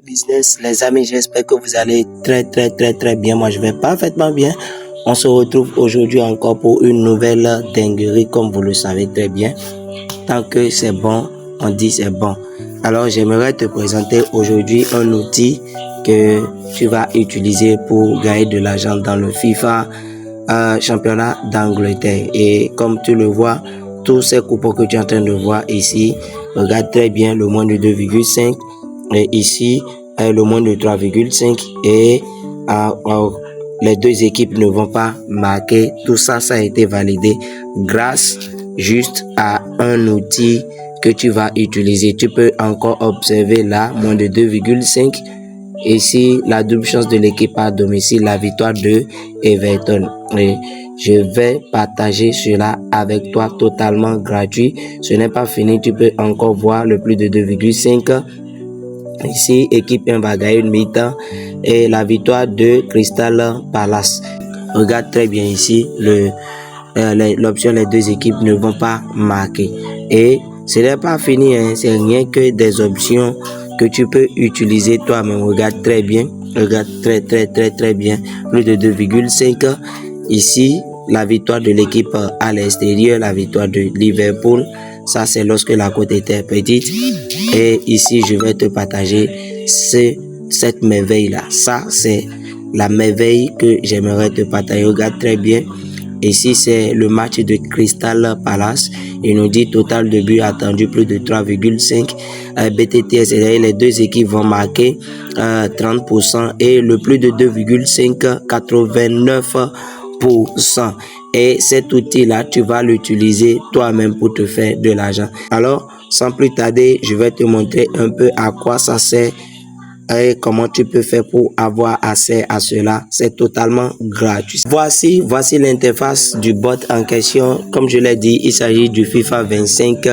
Business, les amis, j'espère que vous allez très bien. Moi, je vais parfaitement bien. On se retrouve aujourd'hui encore pour une nouvelle dinguerie, comme vous le savez très bien. Tant que c'est bon, on dit c'est bon. Alors, j'aimerais te présenter aujourd'hui un outil que tu vas utiliser pour gagner de l'argent dans le FIFA championnat d'Angleterre. Et comme tu le vois, tous ces coupons que tu es en train de voir ici, regarde très bien le moins de 2,5 et ici le moins de 3,5 et les deux équipes ne vont pas marquer. Tout ça, ça a été validé grâce juste à un outil que tu vas utiliser. Tu peux encore observer là, moins de 2,5. Ici, la double chance de l'équipe à domicile, la victoire de Everton. Et je vais partager cela avec toi totalement gratuit. Ce n'est pas fini, tu peux encore voir le plus de 2,5. Ici, équipe 1 va gagner une mi-temps et la victoire de Crystal Palace. Regarde très bien ici, l'option les deux équipes ne vont pas marquer. Et ce n'est pas fini, hein, c'est rien que des options que tu peux utiliser toi-même. Regarde très bien, regarde très bien, plus de 2,5. Ici, la victoire de l'équipe à l'extérieur, la victoire de Liverpool. Ça, c'est lorsque la cote était petite. Et ici, je vais te partager cette merveille-là. Ça, c'est la merveille que j'aimerais te partager. Regarde très bien. Ici, c'est le match de Crystal Palace. Il nous dit total de buts attendu plus de 3,5. BTTS, c'est-à-dire les deux équipes vont marquer 30% et le plus de 2,5, 89%. Et cet outil-là, tu vas l'utiliser toi-même pour te faire de l'argent. Alors, sans plus tarder, je vais te montrer un peu à quoi ça sert et comment tu peux faire pour avoir accès à cela. C'est totalement gratuit. Voici l'interface du bot en question. Comme je l'ai dit, il s'agit du FIFA 25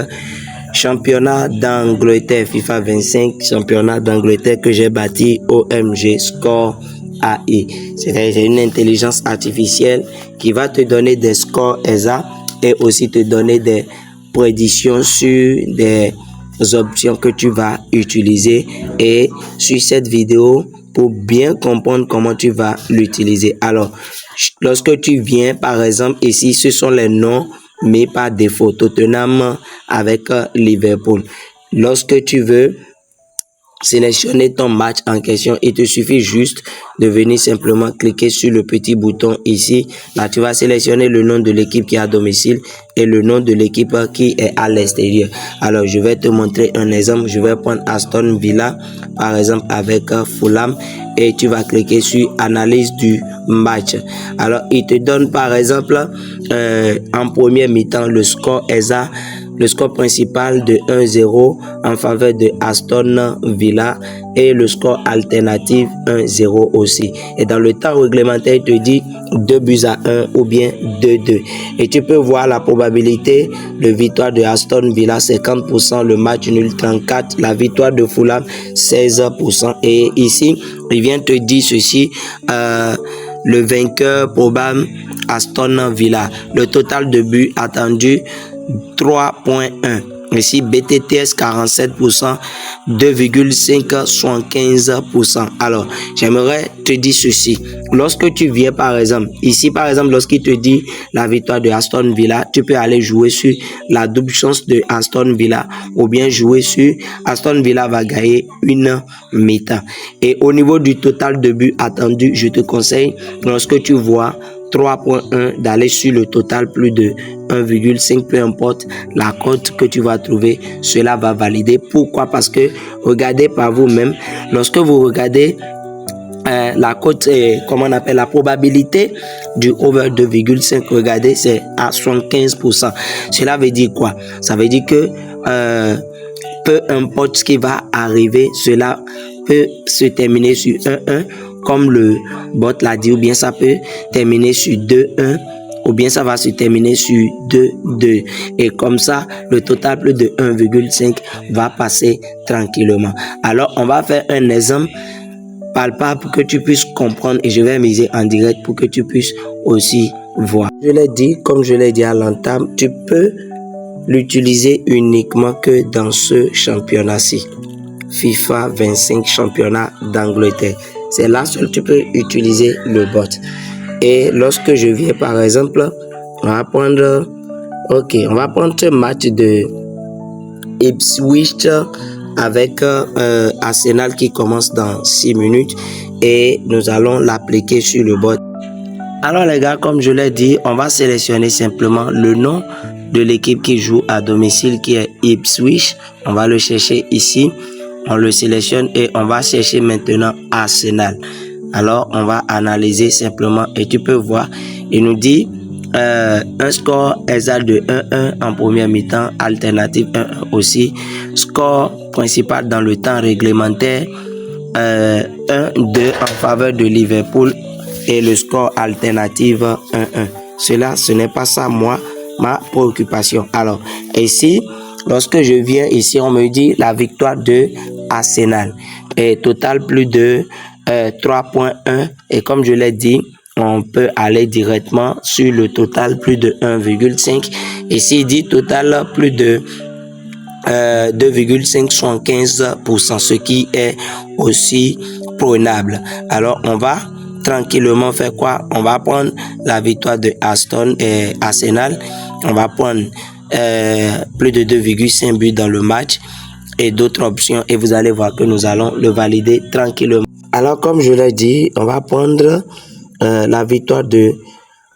championnat d'Angleterre. FIFA 25 championnat d'Angleterre que j'ai bâti OMG Score AI. C'est une intelligence artificielle qui va te donner des scores exacts et aussi te donner des prédictions sur des options que tu vas utiliser. Et sur cette vidéo, pour bien comprendre comment tu vas l'utiliser. Alors, lorsque tu viens, par exemple, ici, ce sont les noms, mais par défaut, Tottenham avec Liverpool. Lorsque tu veux sélectionner ton match en question, il te suffit juste de venir simplement cliquer sur le petit bouton ici. Là, tu vas sélectionner le nom de l'équipe qui est à domicile et le nom de l'équipe qui est à l'extérieur. Alors, je vais te montrer un exemple. Je vais prendre Aston Villa, par exemple, avec Fulham, et tu vas cliquer sur analyse du match. Alors, il te donne, par exemple, en première mi-temps, le score exact. Le score principal de 1-0 en faveur de Aston Villa et le score alternatif 1-0 aussi. Et dans le temps réglementaire, il te dit 2-1 ou bien 2-2. Et tu peux voir la probabilité de victoire de Aston Villa 50%, le match nul 34%, la victoire de Fulham 16%. Et ici, il vient te dire ceci, le vainqueur probable Aston Villa. Le total de buts attendu 3.1. Ici, BTTS 47%, 2,5 75%. Alors, j'aimerais te dire ceci. Lorsque tu viens, par exemple, ici, par exemple, lorsqu'il te dit la victoire de Aston Villa, tu peux aller jouer sur la double chance de Aston Villa ou bien jouer sur Aston Villa va gagner une mi-temps. Et au niveau du total de buts attendu, je te conseille, lorsque tu vois 3.1 d'aller sur le total plus de 1,5, peu importe la cote que tu vas trouver, cela va valider. Pourquoi? Parce que regardez par vous-même, lorsque vous regardez la cote, comment on appelle la probabilité du over 2,5, regardez, c'est à 75%. Cela veut dire quoi? Ça veut dire que peu importe ce qui va arriver, cela peut se terminer sur 1-1 comme le bot l'a dit, ou bien ça peut terminer sur 2-1 ou bien ça va se terminer sur 2-2 et comme ça le total plus de 1,5 va passer tranquillement. Alors on va faire un exemple palpable pour que tu puisses comprendre et je vais miser en direct pour que tu puisses aussi voir. Je l'ai dit, comme je l'ai dit à l'entame, tu peux l'utiliser uniquement que dans ce championnat-ci. FIFA 25 championnat d'Angleterre. C'est là que tu peux utiliser le bot. Et lorsque je viens par exemple, on va prendre ce match de Ipswich avec Arsenal qui commence dans 6 minutes et nous allons l'appliquer sur le bot. Alors les gars, comme je l'ai dit, on va sélectionner simplement le nom de l'équipe qui joue à domicile qui est Ipswich. On va le chercher ici, on le sélectionne et on va chercher maintenant Arsenal. Alors on va analyser simplement et tu peux voir, il nous dit un score exact de 1-1 en première mi-temps, alternative 1-1 aussi, score principal dans le temps réglementaire 1-2 en faveur de Liverpool et le score alternative 1-1. Cela, ce n'est pas ça ma préoccupation. Alors ici, lorsque je viens ici, on me dit la victoire de Arsenal et total plus de 3.1 et comme je l'ai dit, on peut aller directement sur le total plus de 1,5. Ici, il dit total plus de 2,575%, ce qui est aussi prenable. Alors, on va tranquillement faire quoi? On va prendre la victoire de Arsenal. On va prendre plus de 2,5 buts dans le match et d'autres options et vous allez voir que nous allons le valider tranquillement. Alors, comme je l'ai dit, on va prendre la victoire de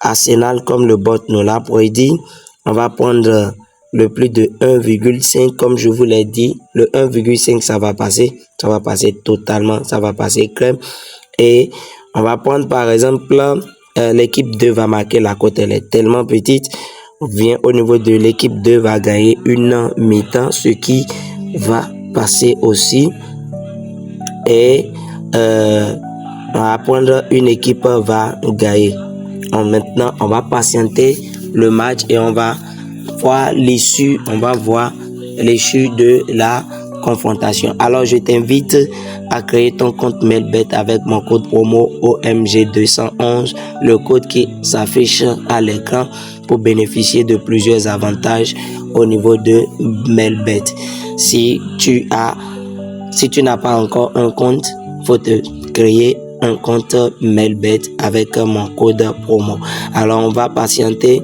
Arsenal comme le bot nous l'a prédit. On va prendre le plus de 1,5 comme je vous l'ai dit. Le 1,5 ça va passer totalement, ça va passer crème. Et on va prendre par exemple l'équipe 2 va marquer la cote, elle est tellement petite. On vient au niveau de l'équipe 2 va gagner une mi-temps, ce qui va passer aussi. Et on va prendre une équipe va gagner. Maintenant, on va patienter le match et on va voir l'issue. On va voir l'issue de la confrontation. Alors, je t'invite à créer ton compte Melbet avec mon code promo OMG211, le code qui s'affiche à l'écran pour bénéficier de plusieurs avantages au niveau de Melbet. Si tu n'as pas encore un compte, faut te créer un compte Melbet avec mon code promo. Alors on va patienter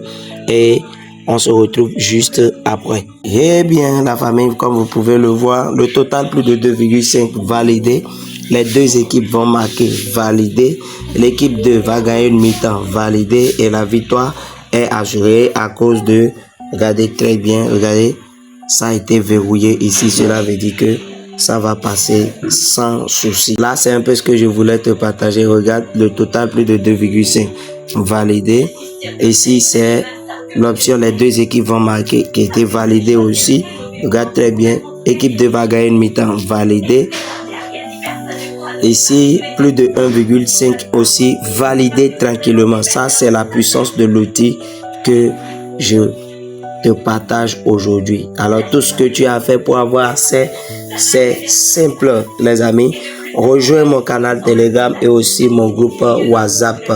et on se retrouve juste après. Eh bien la famille, comme vous pouvez le voir, le total plus de 2,5 validé. Les deux équipes vont marquer validé. L'équipe 2 va gagner une mi-temps validé et la victoire est assurée à cause de, regardez très bien, regardez, ça a été verrouillé ici. Cela veut dire que ça va passer sans souci. Là, c'est un peu ce que je voulais te partager. Regarde, le total plus de 2,5 validé. Ici, c'est l'option les deux équipes vont marquer qui était validée aussi. Regarde très bien. Équipe 2 va gagner une mi-temps validée. Ici, plus de 1,5 aussi validé tranquillement. Ça, c'est la puissance de l'outil que je te partage aujourd'hui. Alors, tout ce que tu as fait pour avoir accès, c'est simple, les amis. Rejoins mon canal Telegram et aussi mon groupe WhatsApp.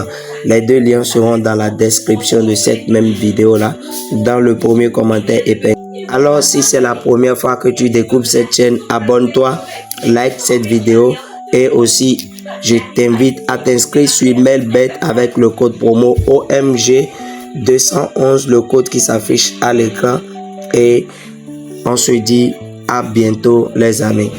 Les deux liens seront dans la description de cette même vidéo là, dans le premier commentaire épinglé. Alors, si c'est la première fois que tu découvres cette chaîne, abonne-toi, like cette vidéo et aussi je t'invite à t'inscrire sur Melbet avec le code promo OMG211, le code qui s'affiche à l'écran, et on se dit à bientôt les amis.